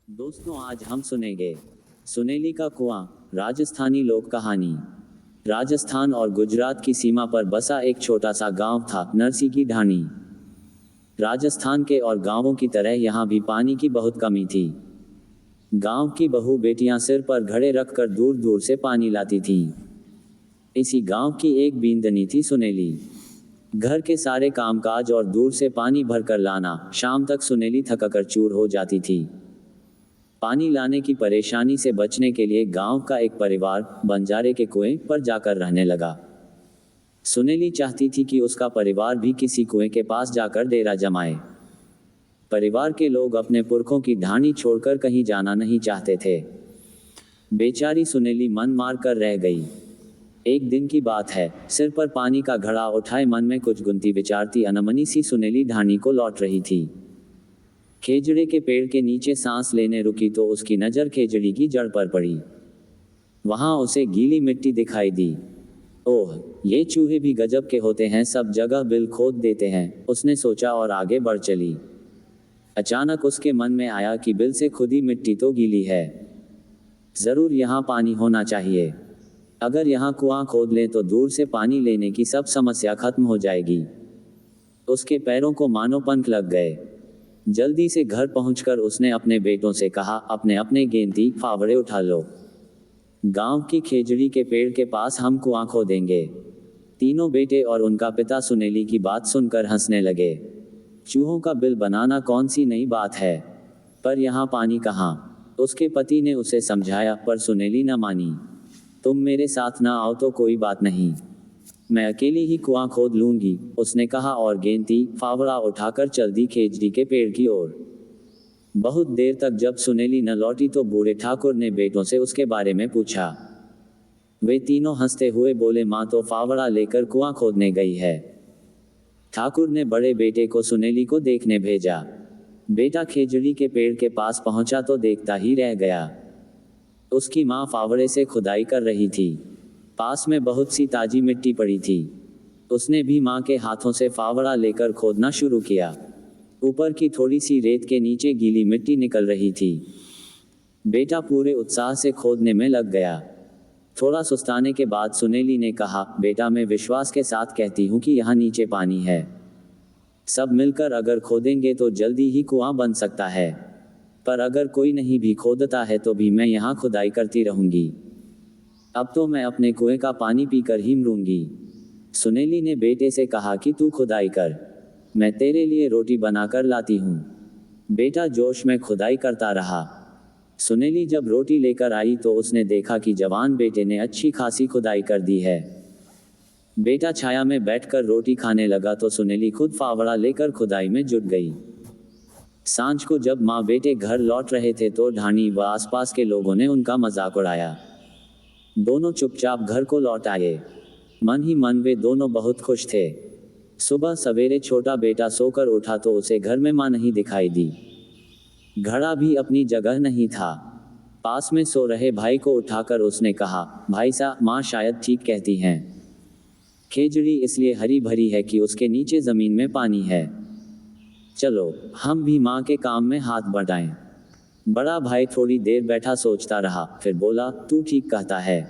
दोस्तों, आज हम सुनेंगे सुनेली का कुआं, राजस्थानी लोक कहानी। राजस्थान और गुजरात की सीमा पर बसा एक छोटा सा गांव था, नरसी की ढाणी। राजस्थान के और गांवों की तरह यहाँ भी पानी की बहुत कमी थी। गांव की बहू बेटियां सिर पर घड़े रखकर दूर दूर से पानी लाती थीं। इसी गांव की एक बींदनी थी सुनेली। घर के सारे कामकाज और दूर से पानी भरकर लाना, शाम तक सुनेली थककर चूर हो जाती थी। पानी लाने की परेशानी से बचने के लिए गांव का एक परिवार बंजारे के कुएं पर जाकर रहने लगा। सुनेली चाहती थी कि उसका परिवार भी किसी कुएं के पास जाकर डेरा जमाए। परिवार के लोग अपने पुरखों की ढाणी छोड़कर कहीं जाना नहीं चाहते थे। बेचारी सुनेली मन मार कर रह गई। एक दिन की बात है, सिर पर पानी का घड़ा उठाए मन में कुछ गुनती विचारती अनमनी सी सुनेली ढाणी को लौट रही थी। खेजड़े के पेड़ के नीचे सांस लेने रुकी तो उसकी नज़र खेजड़ी की जड़ पर पड़ी। वहां उसे गीली मिट्टी दिखाई दी। ओह, ये चूहे भी गजब के होते हैं, सब जगह बिल खोद देते हैं, उसने सोचा और आगे बढ़ चली। अचानक उसके मन में आया कि बिल से खुदी मिट्टी तो गीली है, जरूर यहाँ पानी होना चाहिए। अगर यहाँ कुआं खोद लें तो दूर से पानी लेने की सब समस्या खत्म हो जाएगी। उसके पैरों को मानो पंख लग गए। जल्दी से घर पहुंचकर उसने अपने बेटों से कहा, अपने अपने गेंदी फावड़े उठा लो, गांव की खेजड़ी के पेड़ के पास हम कुआं खोदेंगे। तीनों बेटे और उनका पिता सुनेली की बात सुनकर हंसने लगे। चूहों का बिल बनाना कौन सी नई बात है, पर यहाँ पानी कहाँ? उसके पति ने उसे समझाया, पर सुनेली न मानी। तुम मेरे साथ ना आओ तो कोई बात नहीं, मैं अकेली ही कुआं खोद लूंगी, उसने कहा और गेंदी फावड़ा उठाकर चल दी खेजड़ी के पेड़ की ओर। बहुत देर तक जब सुनेली न लौटी तो बूढ़े ठाकुर ने बेटों से उसके बारे में पूछा। वे तीनों हंसते हुए बोले, माँ तो फावड़ा लेकर कुआं खोदने गई है। ठाकुर ने बड़े बेटे को सुनेली को देखने भेजा। बेटा खेजड़ी के पेड़ के पास पहुंचा तो देखता ही रह गया। उसकी माँ फावड़े से खुदाई कर रही थी। पास में बहुत सी ताजी मिट्टी पड़ी थी। उसने भी माँ के हाथों से फावड़ा लेकर खोदना शुरू किया। ऊपर की थोड़ी सी रेत के नीचे गीली मिट्टी निकल रही थी। बेटा पूरे उत्साह से खोदने में लग गया। थोड़ा सुस्ताने के बाद सुनेली ने कहा, बेटा मैं विश्वास के साथ कहती हूँ कि यहाँ नीचे पानी है। सब मिलकर अगर खोदेंगे तो जल्दी ही कुआं बन सकता है, पर अगर कोई नहीं भी खोदता है तो भी मैं यहाँ खुदाई करती रहूंगी। अब तो मैं अपने कुएं का पानी पीकर ही मरूंगी। सुनेली ने बेटे से कहा कि तू खुदाई कर, मैं तेरे लिए रोटी बनाकर लाती हूँ। बेटा जोश में खुदाई करता रहा। सुनेली जब रोटी लेकर आई तो उसने देखा कि जवान बेटे ने अच्छी खासी खुदाई कर दी है। बेटा छाया में बैठकर रोटी खाने लगा तो सुनेली खुद फावड़ा लेकर खुदाई में जुट गई। सांझ को जब माँ बेटे घर लौट रहे थे तो ढाणी व आसपास के लोगों ने उनका मजाक उड़ाया। दोनों चुपचाप घर को लौट आए। मन ही मन वे दोनों बहुत खुश थे। सुबह सवेरे छोटा बेटा सोकर उठा तो उसे घर में माँ नहीं दिखाई दी। घड़ा भी अपनी जगह नहीं था। पास में सो रहे भाई को उठाकर उसने कहा, भाई साहब, माँ शायद ठीक कहती हैं। खेजड़ी इसलिए हरी भरी है कि उसके नीचे जमीन में पानी है। चलो हम भी माँ के काम में हाथ बटाएं। बड़ा भाई थोड़ी देर बैठा सोचता रहा, फिर बोला, तू ठीक कहता है,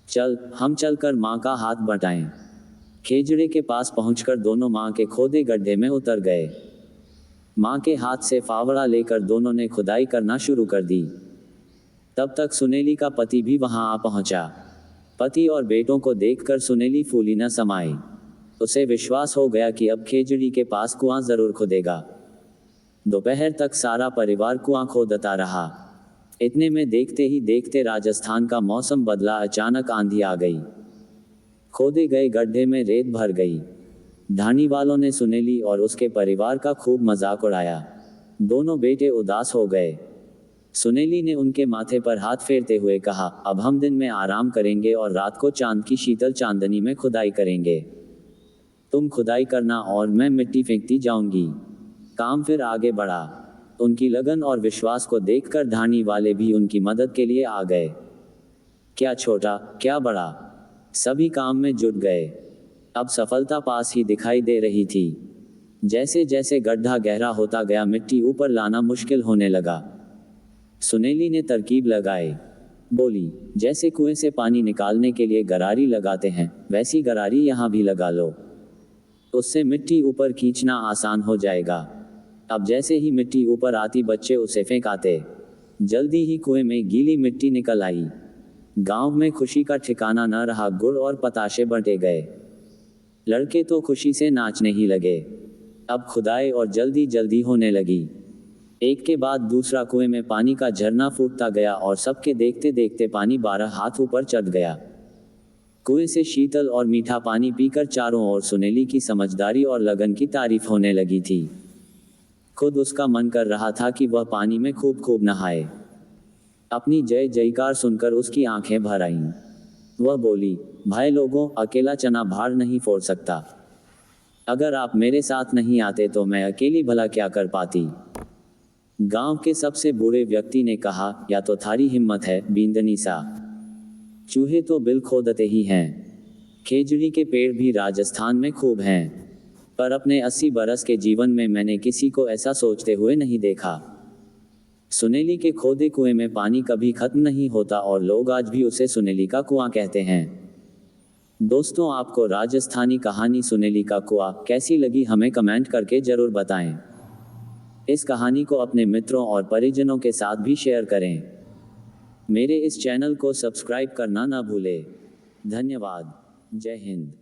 चल हम चलकर माँ का हाथ बटाएं। खेजड़े के पास पहुंचकर दोनों माँ के खोदे गड्ढे में उतर गए। माँ के हाथ से फावड़ा लेकर दोनों ने खुदाई करना शुरू कर दी। तब तक सुनेली का पति भी वहां आ पहुंचा। पति और बेटों को देखकर सुनेली फूली न समाई। उसे विश्वास हो गया कि अब खेजड़ी के पास कुआं जरूर खुदेगा। दोपहर तक सारा परिवार कुआं खोदता रहा। इतने में देखते ही देखते राजस्थान का मौसम बदला। अचानक आंधी आ गई। खोदे गए गड्ढे में रेत भर गई। ढाणी वालों ने सुनेली और उसके परिवार का खूब मजाक उड़ाया। दोनों बेटे उदास हो गए। सुनेली ने उनके माथे पर हाथ फेरते हुए कहा, अब हम दिन में आराम करेंगे और रात को चांद की शीतल चांदनी में खुदाई करेंगे। तुम खुदाई करना और मैं मिट्टी फेंकती जाऊंगी। काम फिर आगे बढ़ा। उनकी लगन और विश्वास को देखकर ढाणी वाले भी उनकी मदद के लिए आ गए। क्या छोटा क्या बड़ा, सभी काम में जुट गए। अब सफलता पास ही दिखाई दे रही थी। जैसे जैसे गड्ढा गहरा होता गया मिट्टी ऊपर लाना मुश्किल होने लगा। सुनेली ने तरकीब लगाई, बोली, जैसे कुएं से पानी निकालने के लिए गरारी लगाते हैं, वैसी गरारी यहाँ भी लगा लो। उससे मिट्टी ऊपर खींचना आसान हो जाएगा। अब जैसे ही मिट्टी ऊपर आती बच्चे उसे फेंक आते। जल्दी ही कुएं में गीली मिट्टी निकल आई। गांव में खुशी का ठिकाना न रहा, गुड़ और पताशे बंटे गए। लड़के तो खुशी से नाचने ही लगे। अब खुदाई और जल्दी जल्दी होने लगी। एक के बाद दूसरा कुएं में पानी का झरना फूटता गया और सबके देखते देखते पानी 12 हाथ ऊपर चढ़ गया। कुएं से शीतल और मीठा पानी पीकर चारों ओर सुनेली की समझदारी और लगन की तारीफ होने लगी थी। खुद उसका मन कर रहा था कि वह पानी में खूब खूब नहाए। अपनी जय जयकार सुनकर उसकी आंखें भर आईं। वह बोली, भाई लोगों, अकेला चना भाड़ नहीं फोड़ सकता। अगर आप मेरे साथ नहीं आते तो मैं अकेली भला क्या कर पाती। गांव के सबसे बूढ़े व्यक्ति ने कहा, या तो थारी हिम्मत है, बींदनी सा। चूहे तो बिल खोदते ही हैं। खेजड़ी के पेड़ भी राजस्थान में खूब हैं। पर अपने 80 बरस के जीवन में मैंने किसी को ऐसा सोचते हुए नहीं देखा। सुनेली के खोदे कुएं में पानी कभी खत्म नहीं होता और लोग आज भी उसे सुनेली का कुआं कहते हैं। दोस्तों, आपको राजस्थानी कहानी सुनेली का कुआं कैसी लगी हमें कमेंट करके जरूर बताएं। इस कहानी को अपने मित्रों और परिजनों के साथ भी शेयर करें। मेरे इस चैनल को सब्सक्राइब करना ना भूलें। धन्यवाद। जय हिंद।